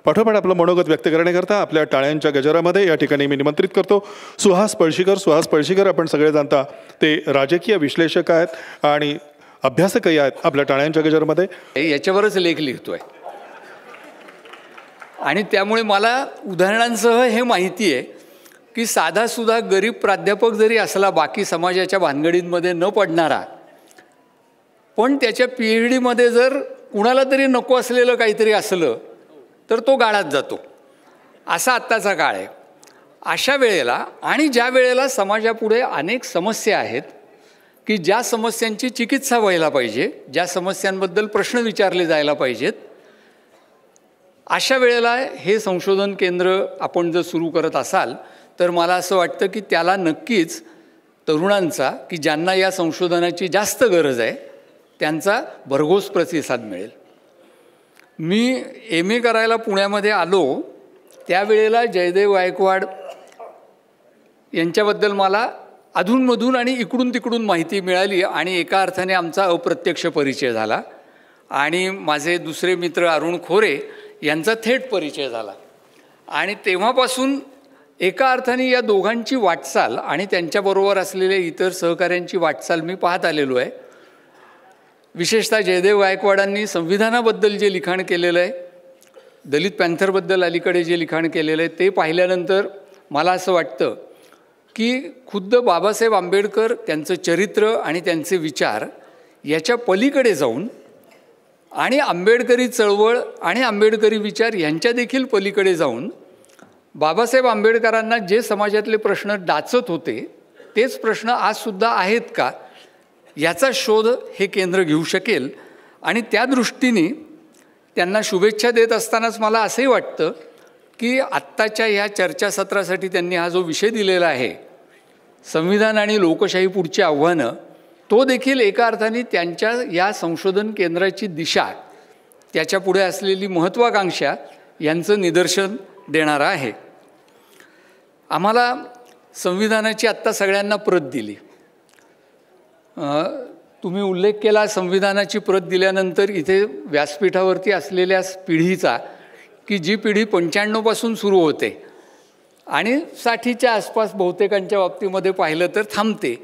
पाठोपाठ आपलं मनोगत व्यक्त करण्याकरता आपल्या टाळ्यांच्या गजरामध्ये या ठिकाणी मी निमंत्रित करतो सुहास पळशीकर. सुहास पळशीकर आपण सगळे जाणता ते राजकीय विश्लेषक आहेत आणि अभ्यासकही आहेत. आपल्या टाळ्यांच्या गजरामध्ये याच्यावरच लेख लिहितोय आणि त्यामुळे मला उदाहरणांसह हे माहिती आहे की साधासुद्धा गरीब प्राध्यापक जरी असला, बाकी समाजाच्या भानगडींमध्ये न पडणारा, पण त्याच्या PhD मध्ये जर कुणाला तरी नको असलेलं काहीतरी असलं तर तो गाळात जातो. असा आत्ताचा काळ आहे. अशा वेळेला आणि ज्या वेळेला समाजापुढे अनेक समस्या आहेत की ज्या समस्यांची चिकित्सा व्हायला पाहिजे, ज्या समस्यांबद्दल प्रश्न विचारले जायला पाहिजेत, अशा वेळेला हे संशोधन केंद्र आपण जर सुरू करत असाल तर मला असं वाटतं की त्याला नक्कीच तरुणांचा, की ज्यांना या संशोधनाची जास्त गरज आहे, त्यांचा भरघोस प्रतिसाद मिळेल. मी MA करायला पुण्यामध्ये आलो त्यावेळेला जयदेव गायकवाड यांच्याबद्दल मला अधूनमधून आणि इकडून तिकडून माहिती मिळाली आणि एका अर्थाने आमचा अप्रत्यक्ष परिचय झाला. आणि माझे दुसरे मित्र अरुण खोरे यांचा थेट परिचय झाला. आणि तेव्हापासून एका अर्थाने या दोघांची वाटचाल आणि त्यांच्याबरोबर असलेल्या इतर सहकाऱ्यांची वाटचाल मी पाहत आलेलो आहे. विशेषतः जयदेव गायकवाडांनी संविधानाबद्दल जे लिखाण केलेलं आहे, दलित पॅन्थरबद्दल अलीकडे जे लिखाण केलेलं आहे, ते पाहिल्यानंतर मला असं वाटतं की खुद्द बाबासाहेब आंबेडकर, त्यांचं चरित्र आणि त्यांचे विचार याच्या पलीकडे जाऊन आणि आंबेडकरी चळवळ आणि आंबेडकरी विचार यांच्या देखील पलीकडे जाऊन बाबासाहेब आंबेडकरांना जे समाजातले प्रश्न डाचत होते तेच प्रश्न आजसुद्धा आहेत का, याचा शोध हे केंद्र घेऊ शकेल. आणि त्या दृष्टीने त्यांना शुभेच्छा देत असतानाच मला असंही वाटतं की आत्ताच्या ह्या चर्चासत्रासाठी त्यांनी हा जो विषय दिलेला आहे, संविधान आणि लोकशाही पुढची आव्हानं, तो देखील एका अर्थाने त्यांच्या या संशोधन केंद्राची दिशा, त्याच्यापुढे असलेली महत्त्वाकांक्षा यांचं निदर्शन देणारा आहे. आम्हाला संविधानाची आत्ता सगळ्यांना प्रत दिली. तुम्ही उल्लेख केला संविधानाची प्रत दिल्यानंतर इथे व्यासपीठावरती असलेल्या पिढीचा, की जी पिढी 95 पासून सुरू होते आणि 60च्या आसपास बहुतेकांच्या बाबतीमध्ये पाहिलं तर थांबते.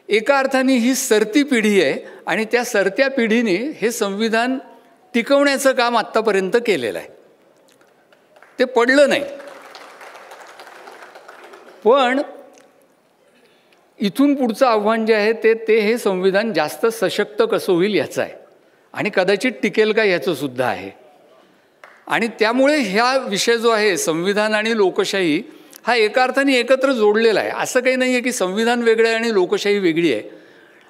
एका अर्थाने ही सरती पिढी आहे आणि त्या सरत्या पिढीने हे संविधान टिकवण्याचं काम आत्तापर्यंत केलेलं आहे. ते पडलं नाही. पण इथून पुढचं आव्हान जे आहे ते हे संविधान जास्त सशक्त कसं होईल याचं आहे आणि कदाचित टिकेल का याचं सुद्धा आहे. आणि त्यामुळे ह्या विषय जो आहे संविधान आणि लोकशाही हा एका अर्थाने एकत्र जोडलेला आहे. असं काही नाही आहे की संविधान वेगळं आहे आणि लोकशाही वेगळी आहे.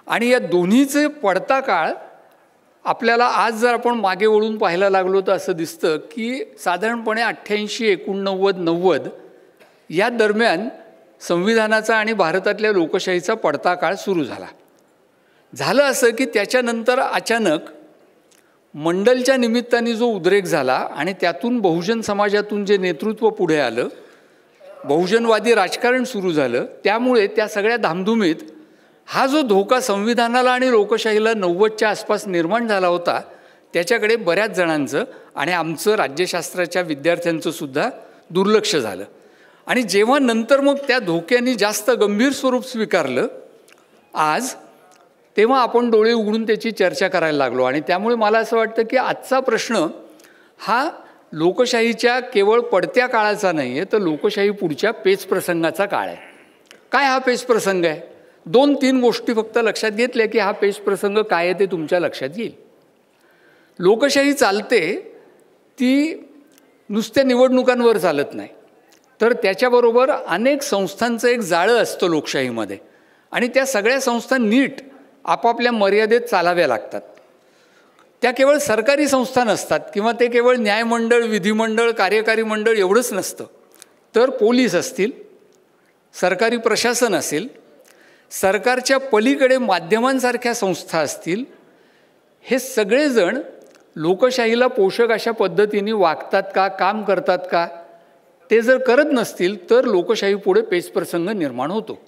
आणि या दोन्हीचे पडता काळ आपल्याला आज जर आपण मागे वळून पाहायला लागलो तर असं दिसतं की साधारणपणे 88, 89, 90 या दरम्यान संविधानाचा आणि भारतातल्या लोकशाहीचा पडता काळ सुरू झाला. झालं असं की त्याच्यानंतर अचानक मंडलच्या निमित्ताने जो उद्रेक झाला आणि त्यातून बहुजन समाजातून जे नेतृत्व पुढे आलं, बहुजनवादी राजकारण सुरू झालं, त्यामुळे त्या सगळ्या धामधुमीत हा जो धोका संविधानाला आणि लोकशाहीला 90च्या आसपास निर्माण झाला होता त्याच्याकडे बऱ्याच जणांचं आणि आमचं राज्यशास्त्राच्या विद्यार्थ्यांचं सुद्धा दुर्लक्ष झालं. आणि जेव्हा नंतर मग त्या धोक्याने जास्त गंभीर स्वरूप स्वीकारलं आज, तेव्हा आपण डोळे उघडून त्याची चर्चा करायला लागलो. आणि त्यामुळे मला असं वाटतं की आजचा प्रश्न हा लोकशाहीच्या केवळ पडत्या काळाचा नाही आहे, तर लोकशाही पुढच्या पेचप्रसंगाचा काळ आहे. काय हा पेचप्रसंग आहे? 2-3 गोष्टी फक्त लक्षात घेतल्या की हा पेचप्रसंग काय आहे ते तुमच्या लक्षात येईल. लोकशाही चालते ती नुसत्या निवडणुकांवर चालत नाही, तर त्याच्याबरोबर अनेक संस्थांचं एक जाळं असतं लोकशाहीमध्ये आणि त्या सगळ्या संस्था नीट आपापल्या मर्यादेत चालाव्या लागतात. त्या केवळ सरकारी संस्था नसतात किंवा ते केवळ न्यायमंडळ, विधिमंडळ, कार्यकारी मंडळ एवढंच नसतं, तर पोलीस असतील, सरकारी प्रशासन असेल, सरकारच्या पलीकडे माध्यमांसारख्या संस्था असतील, हे सगळेजण लोकशाहीला पोषक अशा पद्धतीने वागतात का, काम करतात का? ते जर करत नसतील तर लोकशाही पुढे पेचप्रसंग निर्माण होतो.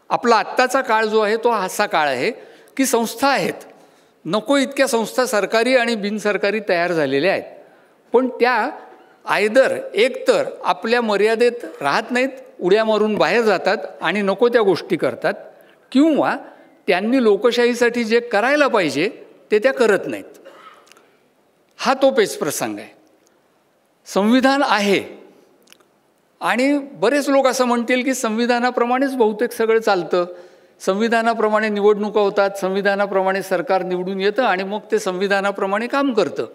आपला आत्ताचा काळ जो आहे तो असा काळ आहे की संस्था आहेत, नको इतक्या संस्था सरकारी आणि बिनसरकारी तयार झालेल्या आहेत, पण त्या आयदर एकतर आपल्या मर्यादेत राहत नाहीत, उड्या मारून बाहेर जातात आणि नको त्या गोष्टी करतात, किंवा त्यांनी लोकशाहीसाठी जे करायला पाहिजे ते त्या करत नाहीत. हा तो पेचप्रसंग आहे. संविधान आहे आणि बरेच लोक असं म्हणतील की संविधानाप्रमाणेच बहुतेक सगळं चालतं, संविधानाप्रमाणे निवडणुका होतात, संविधानाप्रमाणे सरकार निवडून येतं आणि मग ते संविधानाप्रमाणे काम करतं.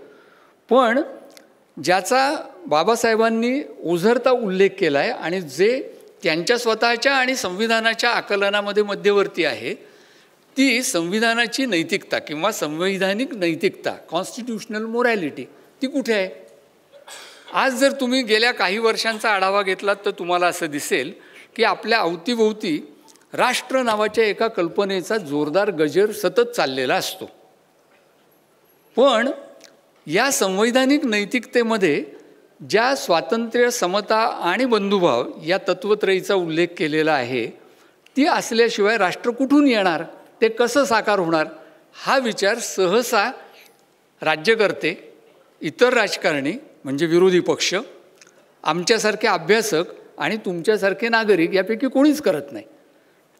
पण ज्याचा बाबासाहेबांनी ओझरता उल्लेख केला आहे आणि जे त्यांच्या स्वतःच्या आणि संविधानाच्या आकलनामध्ये मध्यवर्ती आहे, ती संविधानाची नैतिकता किंवा संवैधानिक नैतिकता, कॉन्स्टिट्यूशनल मोरॅलिटी, ती कुठे आहे? आज जर तुम्ही गेल्या काही वर्षांचा आढावा घेतलात तर तुम्हाला असं दिसेल की आपल्या अवतीभोवती राष्ट्र नावाच्या एका कल्पनेचा जोरदार गजर सतत चाललेला असतो. पण या संवैधानिक नैतिकतेमध्ये ज्या स्वातंत्र्य, समता आणि बंधुभाव या तत्वत्रयीचा उल्लेख केलेला आहे, ती असल्याशिवाय राष्ट्र कुठून येणार, ते कसं साकार होणार, हा विचार सहसा राज्यकर्ते, इतर राजकारणी म्हणजे विरोधी पक्ष, आमच्यासारखे अभ्यासक आणि तुमच्यासारखे नागरिक यापैकी कोणीच करत नाही.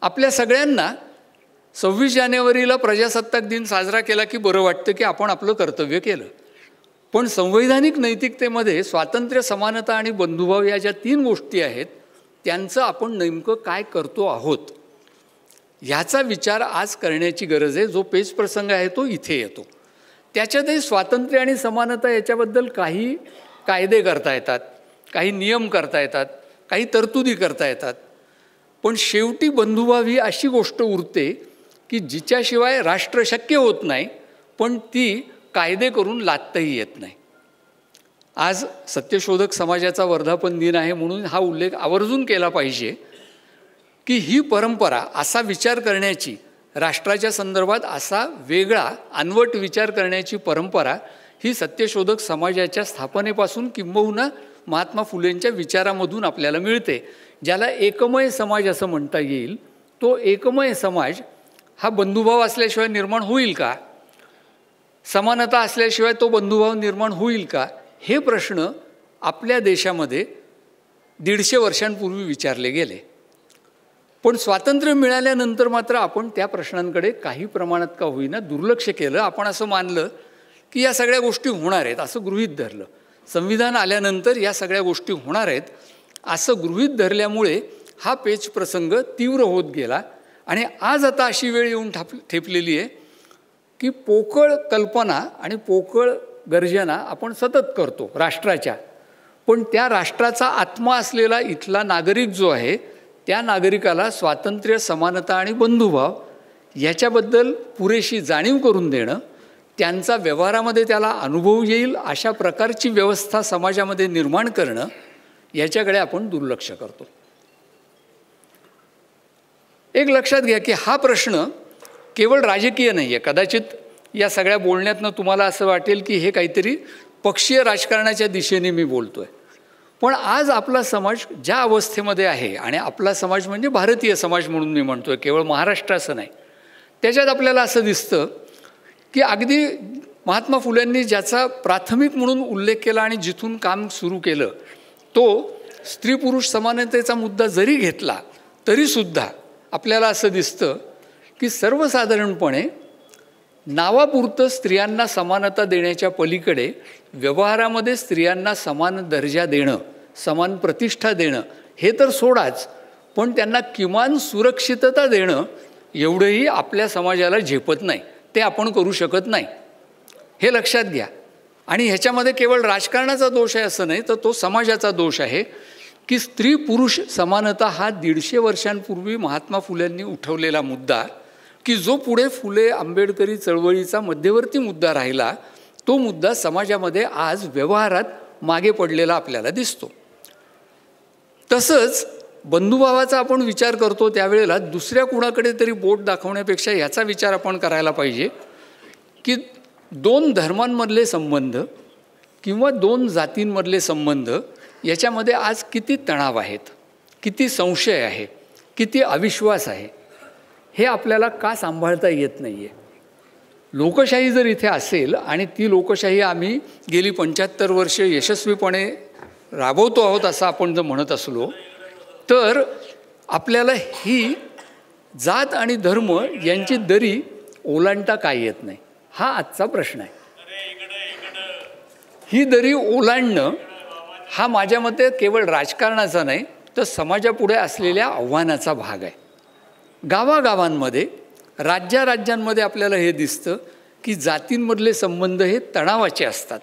आपल्या सगळ्यांना 26 जानेवारीला प्रजासत्ताक दिन साजरा केला की बरं वाटतं की आपण आपलं कर्तव्य केलं. पण संवैधानिक नैतिकतेमध्ये स्वातंत्र्य, समानता आणि बंधुभाव या ज्या 3 गोष्टी आहेत, त्यांचं आपण नेमकं काय करतो आहोत ह्याचा विचार आज करण्याची गरज आहे. जो पेचप्रसंग आहे तो इथे येतो. त्याच्यातही स्वातंत्र्य आणि समानता याच्याबद्दल काही कायदे करता येतात, काही नियम करता येतात, काही तरतुदी करता येतात. पण शेवटी बंधुभाव ही अशी गोष्ट उरते की जिच्याशिवाय राष्ट्र शक्य होत नाही, पण ती कायदे करून लादताही येत नाही. आज सत्यशोधक समाजाचा वर्धापन दिन आहे म्हणून हा उल्लेख आवर्जून केला पाहिजे की ही परंपरा, असा विचार करण्याची, राष्ट्राच्या संदर्भात असा वेगळा अनवट विचार करण्याची परंपरा ही सत्यशोधक समाजाच्या स्थापनेपासून किंबहुना महात्मा फुलेंच्या विचारामधून आपल्याला मिळते. ज्याला एकमय समाज असं म्हणता येईल, तो एकमय समाज हा बंधुभाव असल्याशिवाय निर्माण होईल का? समानता असल्याशिवाय तो बंधुभाव निर्माण होईल का? हे प्रश्न आपल्या देशामध्ये 150 वर्षांपूर्वी विचारले गेले. पण स्वातंत्र्य मिळाल्यानंतर मात्र आपण त्या प्रश्नांकडे काही प्रमाणात का होईना दुर्लक्ष केलं. आपण असं मानलं की या सगळ्या गोष्टी होणार आहेत असं गृहीत धरलं. संविधान आल्यानंतर या सगळ्या गोष्टी होणार आहेत असं गृहीत धरल्यामुळे हा पेच प्रसंग तीव्र होत गेला. आणि आज आता अशी वेळ येऊन ठेपलेली आहे की पोकळ कल्पना आणि पोकळ गर्जना आपण सतत करतो राष्ट्राच्या. पण त्या राष्ट्राचा आत्मा असलेला इथला नागरिक जो आहे, त्या नागरिकाला स्वातंत्र्य, समानता आणि बंधुभाव याच्याबद्दल पुरेशी जाणीव करून देणं, त्यांचा व्यवहारामध्ये त्याला अनुभव येईल अशा प्रकारची व्यवस्था समाजामध्ये निर्माण करणं, याच्याकडे आपण दुर्लक्ष करतो. एक लक्षात घ्या की हा प्रश्न केवळ राजकीय नाही आहे. कदाचित या सगळ्या बोलण्यातनं तुम्हाला असं वाटेल की हे काहीतरी पक्षीय राजकारणाच्या दिशेने मी बोलतो आहे. पण आज आपला समाज ज्या अवस्थेमध्ये आहे, आणि आपला समाज म्हणजे भारतीय समाज म्हणून मी म्हणतो आहे, केवळ महाराष्ट्र असं नाही, त्याच्यात आपल्याला असं दिसतं की अगदी महात्मा फुल्यांनी ज्याचा प्राथमिक म्हणून उल्लेख केला आणि जिथून काम सुरू केलं, तो स्त्री पुरुष समानतेचा मुद्दा जरी घेतला तरीसुद्धा आपल्याला असं दिसतं की सर्वसाधारणपणे नावापुरतं स्त्रियांना समानता देण्याच्या पलीकडे व्यवहारामध्ये स्त्रियांना समान दर्जा देणं, समान प्रतिष्ठा देणं हे तर सोडाच, पण त्यांना किमान सुरक्षितता देणं एवढंही आपल्या समाजाला झेपत नाही. ते आपण करू शकत नाही, हे लक्षात घ्या. आणि ह्याच्यामध्ये केवळ राजकारणाचा दोष आहे असं नाही, तर तो समाजाचा दोष आहे की स्त्री पुरुष समानता हा 150 वर्षांपूर्वी महात्मा फुल्यांनी उठवलेला मुद्दा, की जो पुढे फुले आंबेडकरी चळवळीचा मध्यवर्ती मुद्दा राहिला, तो मुद्दा समाजामध्ये आज व्यवहारात मागे पडलेला आपल्याला दिसतो. तसंच बंधुभावाचा आपण विचार करतो त्यावेळेला दुसऱ्या कुणाकडे तरी बोट दाखवण्यापेक्षा याचा विचार आपण करायला पाहिजे की 2 धर्मांमधले संबंध किंवा 2 जातींमधले संबंध याच्यामध्ये आज किती तणाव आहेत, किती संशय आहे, किती अविश्वास आहे, हे आपल्याला का सांभाळता येत नाही आहे. लोकशाही जर इथे असेल आणि ती लोकशाही आम्ही गेली 75 वर्ष यशस्वीपणे राबवतो आहोत असं आपण जर म्हणत असलो तर आपल्याला ही जात आणि धर्म यांची दरी ओलांडता काय येत नाही, हा आजचा प्रश्न आहे. ही दरी ओलांडणं हा माझ्या मते केवळ राजकारणाचा नाही तर समाजापुढे असलेल्या आव्हानाचा भाग आहे. गावागावांमध्ये राज्यांमध्ये आपल्याला हे दिसतं की जातींमधले संबंध हे तणावाचे असतात.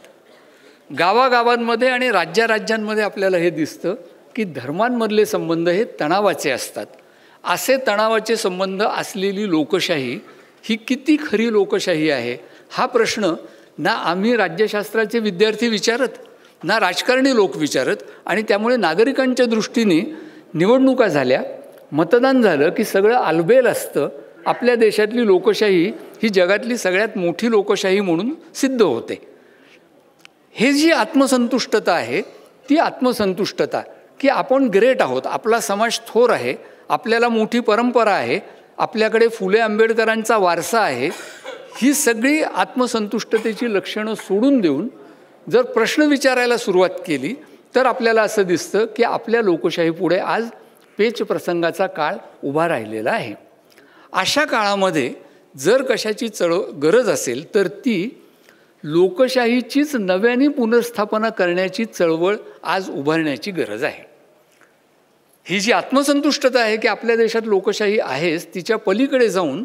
गावागावांमध्ये आणि राज्यांमध्ये आपल्याला हे दिसतं की धर्मांमधले संबंध हे तणावाचे असतात. असे तणावाचे संबंध असलेली लोकशाही ही किती खरी लोकशाही आहे हा प्रश्न ना आम्ही राज्यशास्त्राचे विद्यार्थी विचारत, ना राजकारणी लोक विचारत. आणि त्यामुळे नागरिकांच्या दृष्टीने निवडणुका झाल्या, मतदान झालं की सगळं आलबेल असतं. आपल्या देशातली लोकशाही ही जगातली सगळ्यात मोठी लोकशाही म्हणून सिद्ध होते. हे जी आत्मसंतुष्टता आहे ती आत्मसंतुष्टता की आपण ग्रेट आहोत, आपला समाज थोर आहे, आपल्याला मोठी परंपरा आहे, आपल्याकडे फुले आंबेडकरांचा वारसा आहे, ही सगळी आत्मसंतुष्टतेची लक्षणं सोडून देऊन जर प्रश्न विचारायला सुरुवात केली तर आपल्याला असं दिसतं की आपल्या लोकशाहीपुढे आज पेच प्रसंगाचा काळ उभा राहिलेला आहे. अशा काळामध्ये जर कशाची गरज असेल तर ती लोकशाहीचीच नव्याने पुनर्स्थापना करण्याची चळवळ आज उभारण्याची गरज आहे. ही जी आत्मसंतुष्टता आहे की आपल्या देशात लोकशाही आहेच, तिच्या पलीकडे जाऊन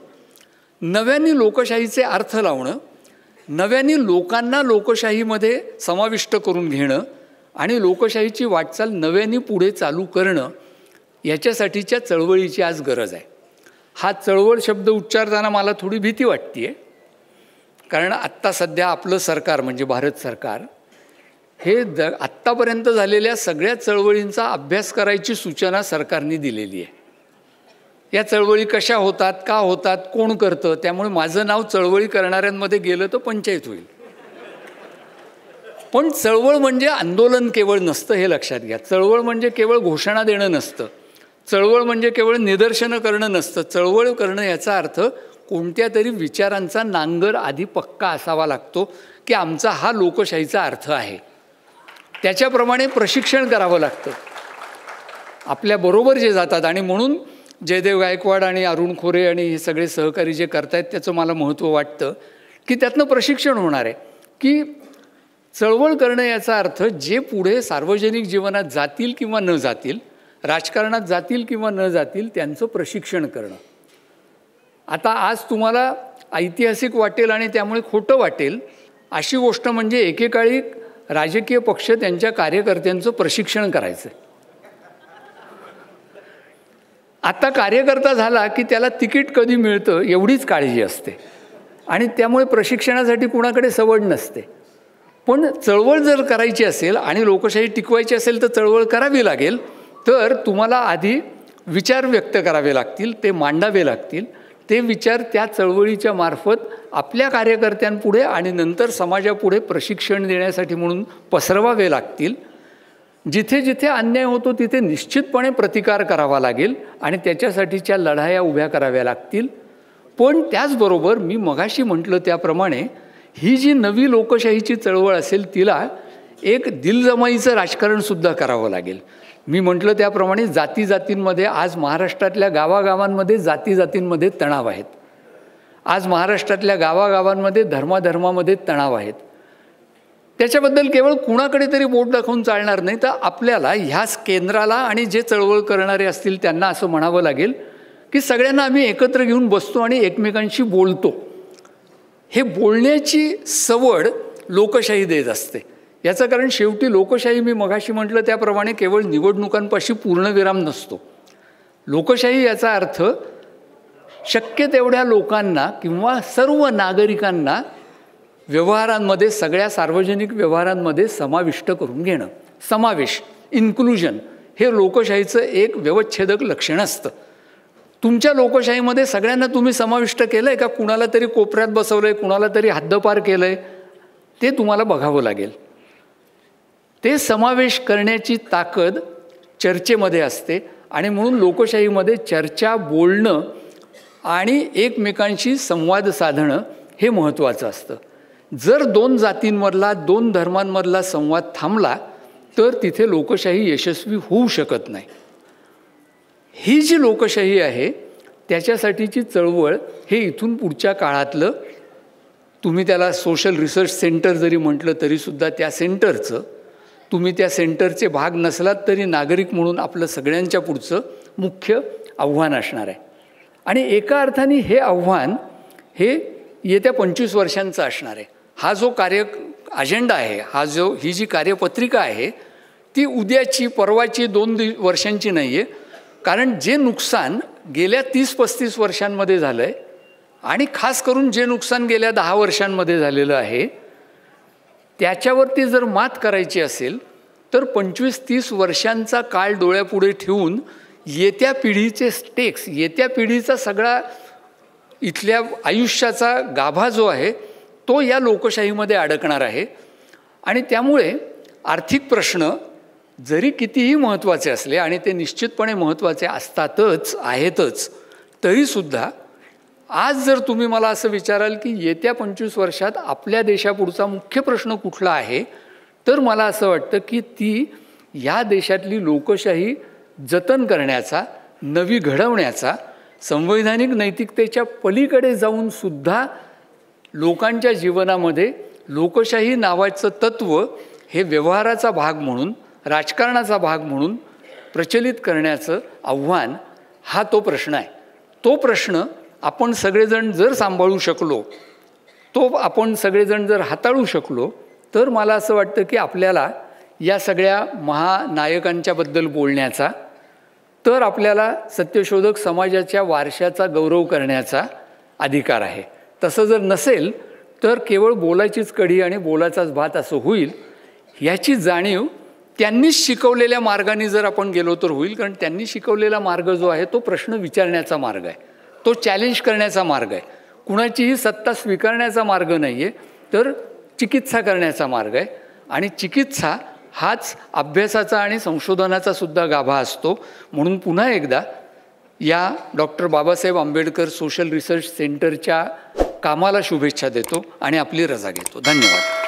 नव्याने लोकशाहीचे अर्थ लावणं, नव्याने लोकांना लोकशाहीमध्ये समाविष्ट करून घेणं आणि लोकशाहीची वाटचाल नव्याने पुढे चालू करणं, याच्यासाठीच्या चळवळीची आज गरज आहे. हा चळवळ शब्द उच्चारताना मला थोडी भीती वाटते आहे, कारण आत्ता सध्या आपलं सरकार म्हणजे भारत सरकार हे आत्तापर्यंत झालेल्या सगळ्या चळवळींचा अभ्यास करायची सूचना सरकारने दिलेली आहे. या चळवळी कशा होतात, का होतात, कोण करतं, त्यामुळे माझं नाव चळवळी करणाऱ्यांमध्ये गेलं तर पंचायत होईल. पण चळवळ म्हणजे आंदोलन केवळ नसतं हे लक्षात घ्या. चळवळ म्हणजे केवळ घोषणा देणं नसतं, चळवळ म्हणजे केवळ निदर्शनं करणं नसतं. चळवळ करणं याचा अर्थ कोणत्या तरी विचारांचा नांगर आधी पक्का असावा लागतो की आमचा हा लोकशाहीचा अर्थ आहे. त्याच्याप्रमाणे प्रशिक्षण करावं लागतं आपल्याबरोबर जे जातात. आणि म्हणून जयदेव गायकवाड आणि अरुण खोरे आणि हे सगळे सहकारी जे करतायत त्याचं मला महत्त्व वाटतं की त्यातनं प्रशिक्षण होणार आहे की चळवळ करणं याचा अर्थ जे पुढे सार्वजनिक जीवनात जातील किंवा न जातील, राजकारणात जातील किंवा न जातील, त्यांचं प्रशिक्षण करणं. आता आज तुम्हाला ऐतिहासिक वाटेल आणि त्यामुळे खोटं वाटेल अशी गोष्ट म्हणजे एकेकाळी राजकीय पक्ष त्यांच्या कार्यकर्त्यांचं प्रशिक्षण करायचं. आता कार्यकर्ता झाला की त्याला तिकीट कधी मिळतं एवढीच काळजी असते आणि त्यामुळे प्रशिक्षणासाठी कुणाकडे सवड नसते. पण चळवळ जर करायची असेल आणि लोकशाही टिकवायची असेल तर चळवळ करावी लागेल. तर तुम्हाला आधी विचार व्यक्त करावे लागतील, ते मांडावे लागतील. ते विचार त्या चळवळीच्या मार्फत आपल्या कार्यकर्त्यांपुढे आणि नंतर समाजापुढे प्रशिक्षण देण्यासाठी म्हणून पसरवावे लागतील. जिथे जिथे अन्याय होतो तिथे निश्चितपणे प्रतिकार करावा लागेल आणि त्याच्यासाठीच्या लढाया उभ्या कराव्या लागतील. पण त्याचबरोबर मी मगाशी म्हटलं त्याप्रमाणे ही जी नवी लोकशाहीची चळवळ असेल तिला एक दिलजमाईचं राजकारणसुद्धा करावं लागेल. मी म्हटलं त्याप्रमाणे जातींमध्ये आज महाराष्ट्रातल्या गावागावांमध्ये जातींमध्ये तणाव आहेत. आज महाराष्ट्रातल्या गावागावांमध्ये धर्मामध्ये तणाव आहेत. त्याच्याबद्दल केवळ कुणाकडे तरी बोट दाखवून चालणार नाही, तर आपल्याला ह्याच केंद्राला आणि जे चळवळ करणारे असतील त्यांना असं म्हणावं लागेल की सगळ्यांना आम्ही एकत्र घेऊन बसतो आणि एकमेकांशी बोलतो. हे बोलण्याची सवड लोकशाही देत असते. याचं कारण शेवटी लोकशाही मी मगाशी म्हटलं त्याप्रमाणे केवळ निवडणुकांपाशी पूर्णविराम नसतो. लोकशाही याचा अर्थ शक्य तेवढ्या लोकांना किंवा सर्व नागरिकांना व्यवहारांमध्ये, सगळ्या सार्वजनिक व्यवहारांमध्ये समाविष्ट करून घेणं. समावेश, इन्क्लुजन हे लोकशाहीचं एक व्यवच्छेदक लक्षण असतं. तुमच्या लोकशाहीमध्ये सगळ्यांना तुम्ही समाविष्ट केलं आहे का, कुणाला तरी कोपऱ्यात बसवलं आहे, कुणाला तरी हद्दपार केलं आहे, ते तुम्हाला बघावं लागेल. ते समावेश करण्याची ताकद चर्चेमध्ये असते आणि म्हणून लोकशाहीमध्ये चर्चा, बोलणं आणि एकमेकांशी संवाद साधणं हे महत्त्वाचं असतं. जर दोन जातींमधला, दोन धर्मांमधला संवाद थांबला तर तिथे लोकशाही यशस्वी होऊ शकत नाही. ही जी लोकशाही आहे त्याच्यासाठीची चळवळ हे इथून पुढच्या काळातलं, तुम्ही त्याला सोशल रिसर्च सेंटर जरी म्हटलं तरीसुद्धा त्या सेंटरचं, तुम्ही त्या सेंटरचे भाग नसलात तरी नागरिक म्हणून आपलं सगळ्यांच्या पुढचं मुख्य आव्हान असणार आहे. आणि एका अर्थाने हे आव्हान हे येत्या 25 वर्षांचं असणार आहे. हा जो अजेंडा आहे, ही जी कार्यपत्रिका आहे ती उद्याची परवाची 2 वर्षांची नाही आहे. कारण जे नुकसान गेल्या 30-35 वर्षांमध्ये झालं आहे आणि खास करून जे नुकसान गेल्या 10 वर्षांमध्ये झालेलं आहे त्याच्यावरती जर मात करायची असेल तर 25-30 वर्षांचा काळ डोळ्यापुढे ठेवून येत्या पिढीचे स्टेक्स, येत्या पिढीचा सगळा इथल्या आयुष्याचा गाभा जो आहे तो या लोकशाहीमध्ये अडकणार आहे. आणि त्यामुळे आर्थिक प्रश्न जरी कितीही महत्त्वाचे असले, आणि ते निश्चितपणे महत्त्वाचे आहेतच, तरीसुद्धा आज जर तुम्ही मला असं विचाराल की येत्या 25 वर्षात आपल्या देशापुढचा मुख्य प्रश्न कुठला आहे, तर मला असं वाटतं की ती या देशातली लोकशाही जतन करण्याचा, नवी घडवण्याचा, संवैधानिक नैतिकतेच्या पलीकडे जाऊन सुद्धा लोकांच्या जीवनामध्ये लोकशाही नावाचं तत्त्व हे व्यवहाराचा भाग म्हणून, राजकारणाचा भाग म्हणून प्रचलित करण्याचं आव्हान, हा तो प्रश्न आहे. तो प्रश्न आपण सगळेजण जर सांभाळू शकलो, तो आपण सगळेजण जर हाताळू शकलो, तर मला असं वाटतं की आपल्याला या सगळ्या महानायकांच्याबद्दल बोलण्याचा, तर आपल्याला सत्यशोधक समाजाच्या वारशाचा गौरव करण्याचा अधिकार आहे. तसं जर नसेल तर केवळ बोलायचीच कढी आणि बोलाचाच भात असं होईल. ह्याची जाणीव त्यांनीच शिकवलेल्या मार्गाने जर आपण गेलो तर होईल. कारण त्यांनी शिकवलेला मार्ग जो आहे तो प्रश्न विचारण्याचा मार्ग आहे, तो चॅलेंज करण्याचा मार्ग आहे, कुणाचीही सत्ता स्वीकारण्याचा मार्ग नाही आहे, तर चिकित्सा करण्याचा मार्ग आहे. आणि चिकित्सा हाच अभ्यासाचा आणि संशोधनाचा सुद्धा गाभा असतो. म्हणून पुन्हा एकदा या doctor Babasaheb Ambedkar social research सेंटरच्या कामाला शुभेच्छा देतो आणि आपली रजा घेतो. धन्यवाद.